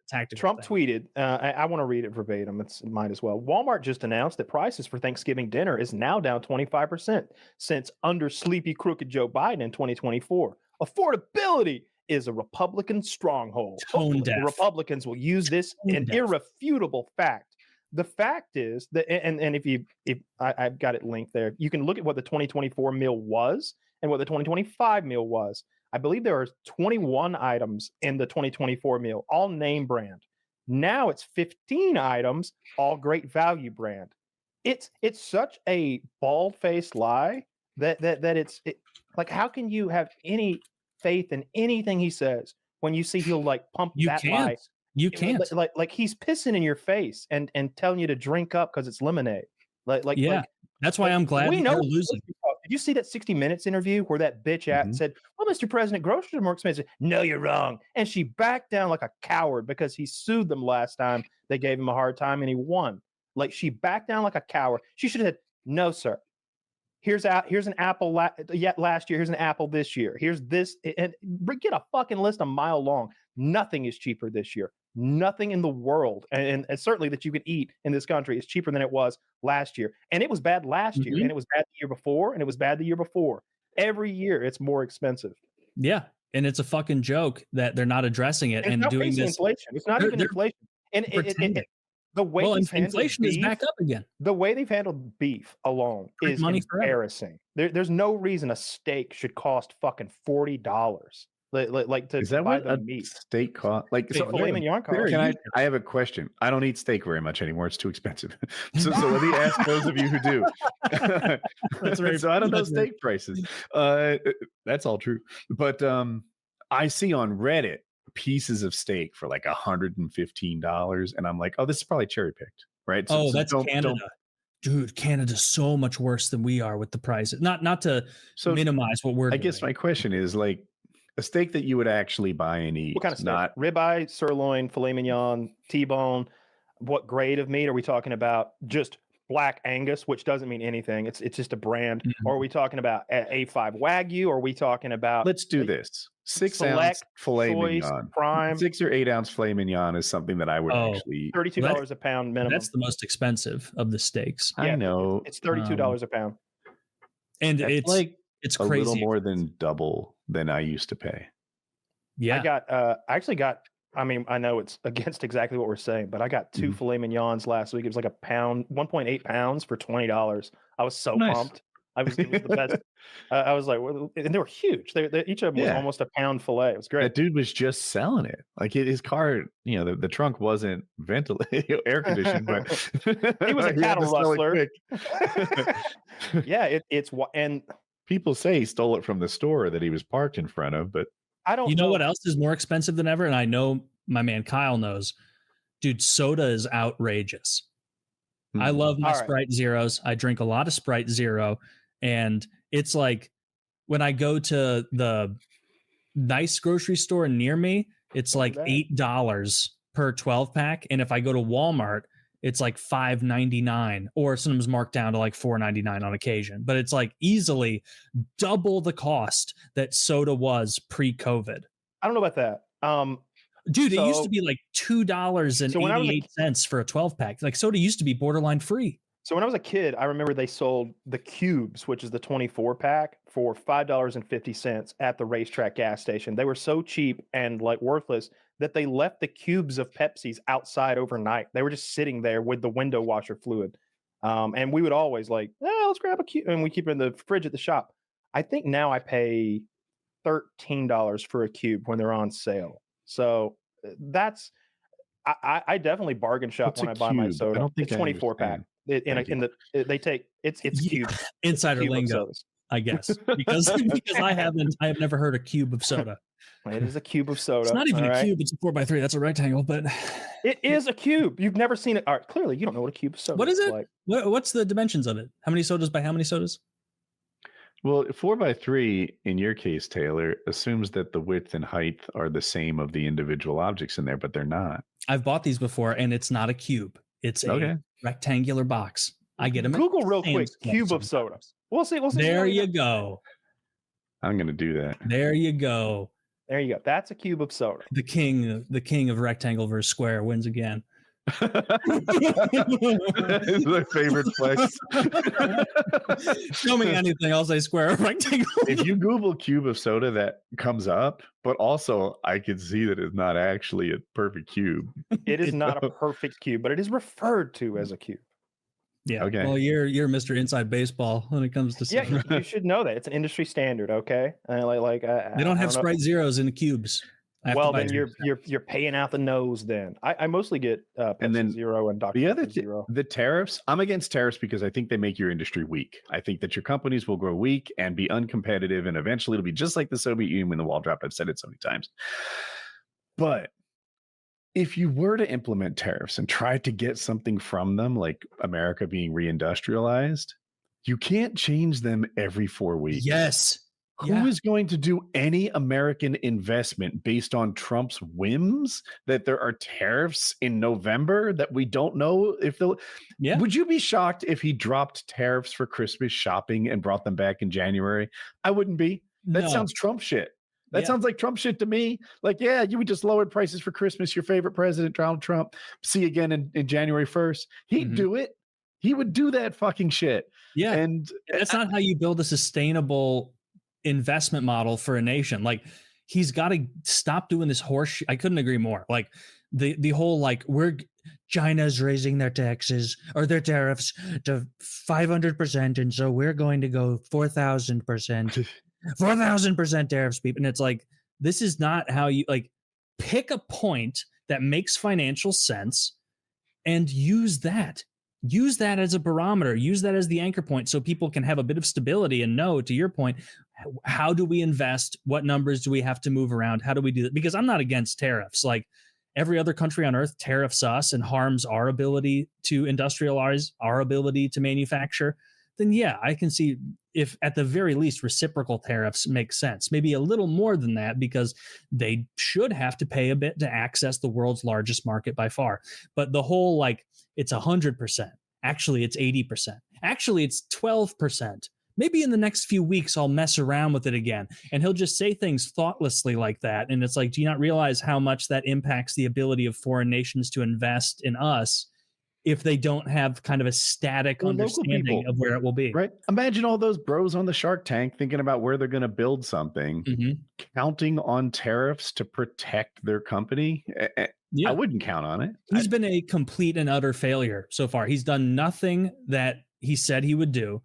tactical Trump thing. tweeted, I want to read it verbatim. It might as well. Walmart just announced that prices for Thanksgiving dinner is now down 25% since under sleepy crooked Joe Biden in 2024. Affordability is a Republican stronghold. Hopefully, the Republicans will use this irrefutable fact. The fact is that, and if I've got it linked there, you can look at what the 2024 meal was and what the 2025 meal was. I believe there are 21 items in the 2024 meal, all name brand. Now it's 15 items, all great value brand. It's such a bald-faced lie that it's like, how can you have any faith in anything he says when you see he'll like pump lie? You can't. Like he's pissing in your face and telling you to drink up because it's lemonade. That's why I'm glad we know they're losing. Did you see that 60 Minutes interview where that bitch said, "Well, Mr. President, groceries are more expensive." No, you're wrong. And she backed down like a coward because he sued them last time. They gave him a hard time and he won. Like, she backed down like a coward. She should have said, "No, sir. Here's an apple last year. Here's an apple this year. Here's this." And get a fucking list a mile long. Nothing is cheaper this year. Nothing in the world, and certainly that you can eat in this country, is cheaper than it was last year. And it was bad last year, and it was bad the year before, and it was bad the year before. Every year, it's more expensive. Yeah, and it's a fucking joke that they're not addressing it and doing this. Inflation. It's not even inflation. And the way inflation is back up again. The way they've handled beef alone is embarrassing. There's no reason a steak should cost fucking $40. Like to is that buy what the a meat steak cost? Like, so filet mignon cost. I have a question. I don't eat steak very much anymore. It's too expensive. So let me ask those of you who do. So I don't know steak prices. That's all true. But I see on Reddit pieces of steak for like $115, and I'm like, oh, this is probably cherry picked, right? So, that's Canada. Dude, Canada's so much worse than we are with the prices. Not to minimize what we're doing. I guess my question is, like, a steak that you would actually buy and eat. What kind of steak? Ribeye, sirloin, filet mignon, T-bone. What grade of meat are we talking about? Just Black Angus, which doesn't mean anything. It's just a brand. Or are we talking about A5 Wagyu? Or are we talking about? Let's do this. 6 ounce filet mignon. Prime. 6 or 8 ounce filet mignon is something that I would actually eat. $32 a pound minimum. That's the most expensive of the steaks. I know. It's $32 a pound. And it's crazy. A little more than double than I used to pay. Yeah. I mean, I know it's against exactly what we're saying, but I got 2 filet mignons last week. It was like a pound, 1.8 pounds for $20. I was so pumped. It was the best. I was like, and they were huge. Each of them was almost a pound filet. It was great. That dude was just selling it. Like, his car, the trunk wasn't ventilated, air conditioned, but he was a cattle rustler. Yeah, and people say he stole it from the store that he was parked in front of, but I don't know. You know what else is more expensive than ever? And I know my man Kyle knows. Dude, soda is outrageous. I love my Sprite Zeros. I drink a lot of Sprite Zero. And it's like, when I go to the nice grocery store near me, it's like $8 per 12 pack. And if I go to Walmart, it's like $5.99, or sometimes marked down to like $4.99 on occasion. But it's like easily double the cost that soda was pre-COVID. I don't know about that. Dude, it used to be like $2.88 for a 12 pack. Like, soda used to be borderline free. So when I was a kid, I remember they sold the cubes, which is the 24 pack, for $5.50 at the racetrack gas station. They were so cheap and like worthless that they left the cubes of Pepsis outside overnight. They were just sitting there with the window washer fluid. And we would always like, let's grab a cube. And we keep it in the fridge at the shop. I think now I pay $13 for a cube when they're on sale. So that's, I definitely bargain shop when I buy my soda. I don't think it's 24 pack. They take it's cube insider lingo, I guess, because I have never heard a cube of soda. It is a cube of soda. It's not even a cube; it's a 4x3. That's a rectangle, but it is a cube. You've never seen it. All right, clearly you don't know what a cube of soda. What is it? Like. What's the dimensions of it? How many sodas by how many sodas? Well, 4x3 in your case, Taylor, assumes that the width and height are the same of the individual objects in there, but they're not. I've bought these before, and it's not a cube. It's a rectangular box. I get them. Google real quick, cube of soda. We'll see. There you go. I'm going to do that. There you go. There you go. That's a cube of soda. The king of rectangle versus square wins again. It's my favorite flex. Show me anything, I'll say square or rectangle. If you Google cube of soda, that comes up, but also I can see that it's not actually a perfect cube. It is not a perfect cube, but it is referred to as a cube. Yeah. Okay. Well, you're Mr. Inside Baseball when it comes to yeah. You should know that it's an industry standard. Okay. They don't have Sprite Zeros in the cubes. Well, then you're paying out the nose. Then I mostly get and then Zero and Dr. The other Zero. The tariffs. I'm against tariffs because I think they make your industry weak. I think that your companies will grow weak and be uncompetitive, and eventually it'll be just like the Soviet Union when the wall dropped. I've said it so many times. But if you were to implement tariffs and try to get something from them, like America being reindustrialized, you can't change them every 4 weeks. Yes. Who is going to do any American investment based on Trump's whims that there are tariffs in November that we don't know if they'll... Yeah. Would you be shocked if he dropped tariffs for Christmas shopping and brought them back in January? I wouldn't be. That sounds Trump shit. That sounds like Trump shit to me. Like, yeah, you would just lowered prices for Christmas. Your favorite president, Donald Trump. See you again in January 1st. He'd do it. He would do that fucking shit. Yeah. And that's not how you build a sustainable investment model for a nation. Like, he's got to stop doing this horse. I couldn't agree more. Like the whole, like, China's raising their taxes or their tariffs to 500%. And so we're going to go 4,000%. 4,000% tariffs, people. And it's like, this is not how you, like, pick a point that makes financial sense and use that as a barometer, use that as the anchor point so people can have a bit of stability and know, to your point, how do we invest? What numbers do we have to move around? How do we do that? Because I'm not against tariffs. Like, every other country on earth tariffs us and harms our ability to industrialize, our ability to manufacture. Then yeah, I can see if at the very least reciprocal tariffs make sense. Maybe a little more than that, because they should have to pay a bit to access the world's largest market by far. But the whole, like, it's 100%. Actually, it's 80%. Actually, it's 12%. Maybe in the next few weeks, I'll mess around with it again. And he'll just say things thoughtlessly like that. And it's like, do you not realize how much that impacts the ability of foreign nations to invest in us if they don't have kind of a static understanding of where it will be? Right. Imagine all those bros on the Shark Tank thinking about where they're going to build something, counting on tariffs to protect their company. I wouldn't count on it. He's been a complete and utter failure so far. He's done nothing that he said he would do.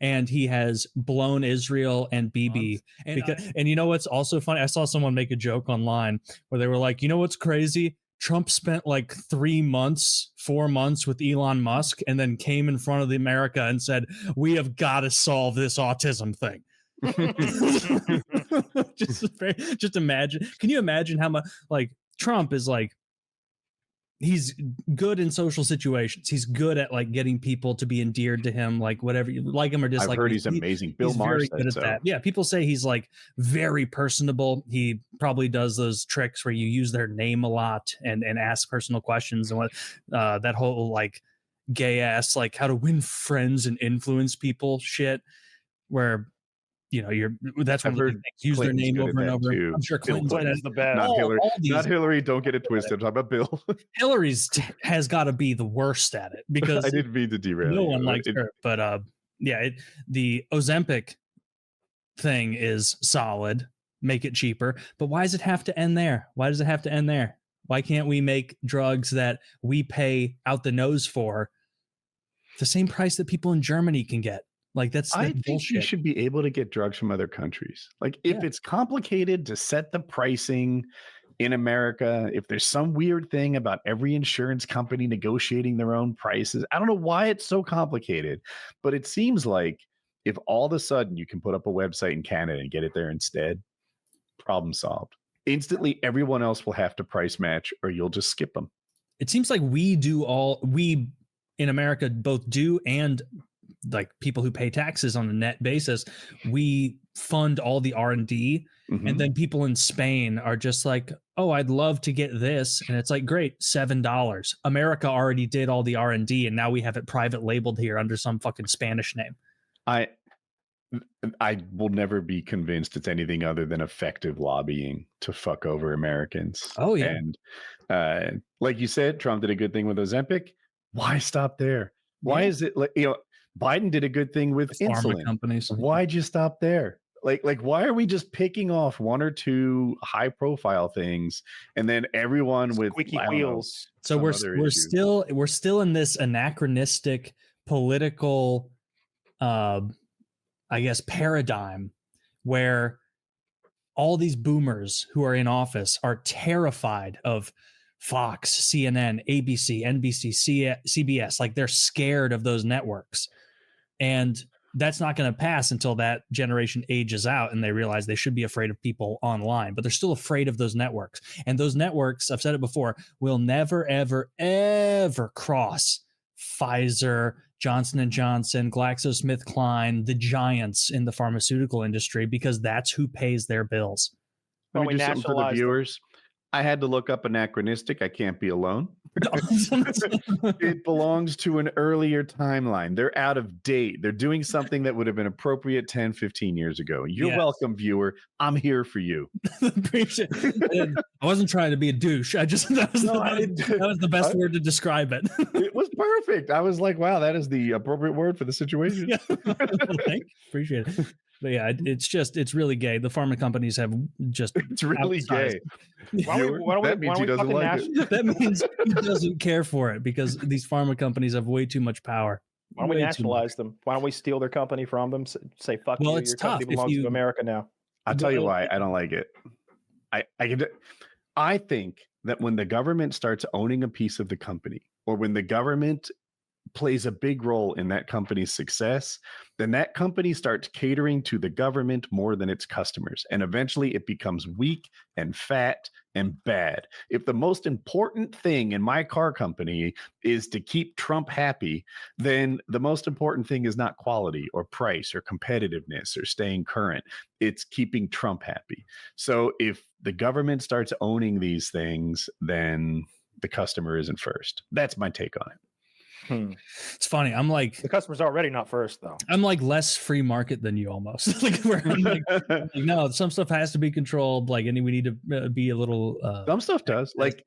And he has blown Israel and BB. And you know what's also funny? I saw someone make a joke online where they were like, you know what's crazy? Trump spent like 4 months with Elon Musk and then came in front of the America and said, we have got to solve this autism thing. just imagine. Can you imagine how much, like, Trump is like, he's good in social situations. He's good at, like, getting people to be endeared to him, like, whatever you like him or dislike. I've heard he's amazing. Bill Maher said good at that. Yeah, people say he's, like, very personable. He probably does those tricks where you use their name a lot and ask personal questions and what that whole, like, gay ass, like, how to win friends and influence people shit, where, you know, that's one of the things. Use their name over and over. Too. I'm sure Clinton's the best. Not Hillary. Not Hillary. Don't get it twisted. I'm talking about Bill. Hillary's has got to be the worst at it, because I didn't mean to derail. No one likes her. But the Ozempic thing is solid. Make it cheaper. But why does it have to end there? Why does it have to end there? Why can't we make drugs that we pay out the nose for the same price that people in Germany can get? Like, that's I think bullshit. you should be able to get drugs from other countries. Like, if it's complicated to set the pricing in America, if there's some weird thing about every insurance company negotiating their own prices, I don't know why it's so complicated, but it seems like if all of a sudden you can put up a website in Canada and get it there instead, problem solved. Instantly, everyone else will have to price match, or you'll just skip them. It seems like we in America both do, and like people who pay taxes on a net basis, we fund all the R&D, and then people in Spain are just like, oh, I'd love to get this, and it's like, great, $7. America already did all the R&D, and now we have it private labeled here under some fucking Spanish name. I will never be convinced it's anything other than effective lobbying to fuck over Americans. Oh yeah. And like you said, Trump did a good thing with Ozempic. Why stop there? Why is it like, Biden did a good thing with insulin companies. Why'd you stop there? Like why are we just picking off one or two high profile things and then everyone with squeaky wheels? So we're still in this anachronistic political I guess paradigm where all these boomers who are in office are terrified of Fox, CNN, ABC, NBC, CBS. Like they're scared of those networks. And that's not going to pass until that generation ages out and they realize they should be afraid of people online, but they're still afraid of those networks. And those networks, I've said it before, will never, ever, ever cross Pfizer, Johnson & Johnson, GlaxoSmithKline, the giants in the pharmaceutical industry, because that's who pays their bills. Let me do something for the viewers. I had to look up anachronistic. I can't be alone. It belongs to an earlier timeline. They're out of date. They're doing something that would have been appropriate 10, 15 years ago. You're welcome, viewer. I'm here for you. Appreciate it. I wasn't trying to be a douche. That was the best word to describe it. It was perfect. I was like, wow, that is the appropriate word for the situation. Yeah. Appreciate it. But yeah, it's really gay. The pharma companies have just it's really gay. That means he doesn't like it. That means he doesn't care for it because these pharma companies have way too much power. Why don't we nationalize them? Why don't we steal their company from them? Say fuck you. Your company belongs to America now. I'll tell you why I don't like it. I think that when the government starts owning a piece of the company, or when the government plays a big role in that company's success, then that company starts catering to the government more than its customers. And eventually it becomes weak and fat and bad. If the most important thing in my car company is to keep Trump happy, then the most important thing is not quality or price or competitiveness or staying current. It's keeping Trump happy. So if the government starts owning these things, then the customer isn't first. That's my take on it. It's funny. I'm like, the customer's already not first, though. I'm like less free market than you almost. Like, where I'm like, no, some stuff has to be controlled. Like, we need to be a little. Some stuff does. Like,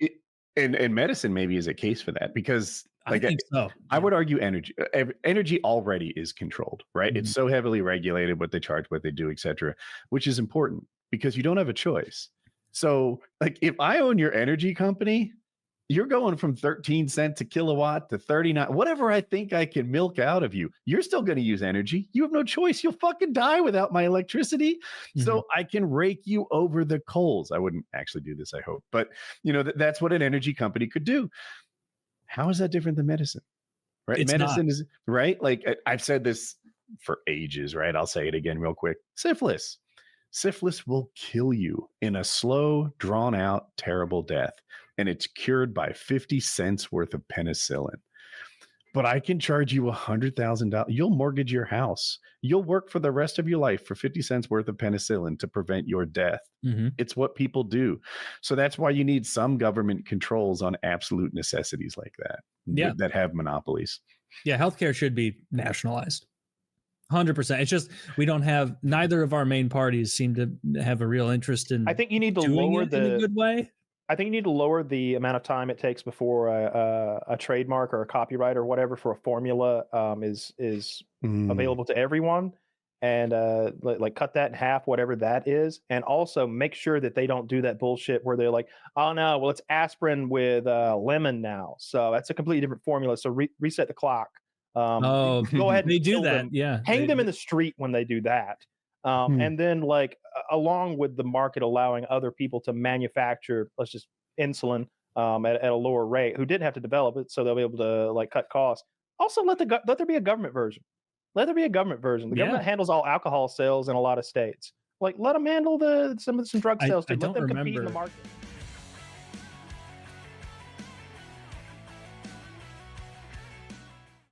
and medicine maybe is a case for that because, like, I think so. I would argue energy already is controlled, right? Mm-hmm. It's so heavily regulated, what they charge, what they do, etc., which is important because you don't have a choice. So, like, if I own your energy company, you're going from 13 cents a kilowatt to 39, whatever I think I can milk out of you. You're still going to use energy. You have no choice. You'll fucking die without my electricity. Mm-hmm. So I can rake you over the coals. I wouldn't actually do this, I hope. But, that's what an energy company could do. How is that different than medicine? Right? It's medicine not. Is, right? Like, I've said this for ages, right? I'll say it again real quick. Syphilis. Syphilis will kill you in a slow, drawn-out, terrible death. And it's cured by 50 cents worth of penicillin. But I can charge you $100,000. You'll mortgage your house. You'll work for the rest of your life for 50 cents worth of penicillin to prevent your death. Mm-hmm. It's what people do. So that's why you need some government controls on absolute necessities like that, that have monopolies. Yeah, healthcare should be nationalized. 100%. It's just we don't have, neither of our main parties seem to have a real interest in. I think you need to lower in a good way. I think you need to lower the amount of time it takes before a trademark or a copyright or whatever for a formula is available to everyone, and like cut that in half, whatever that is, and also make sure that they don't do that bullshit where they're like, oh no, well it's aspirin with lemon now, so that's a completely different formula. So reset the clock. Go ahead. They do that. Them. Yeah, hang them in the street when they do that. And then, like, along with the market allowing other people to manufacture, let's just insulin at a lower rate, who didn't have to develop it, so they'll be able to like cut costs. Also, let there be a government version. Let there be a government version. The government handles all alcohol sales in a lot of states. Like, let them handle some drug sales. Let them compete in the market.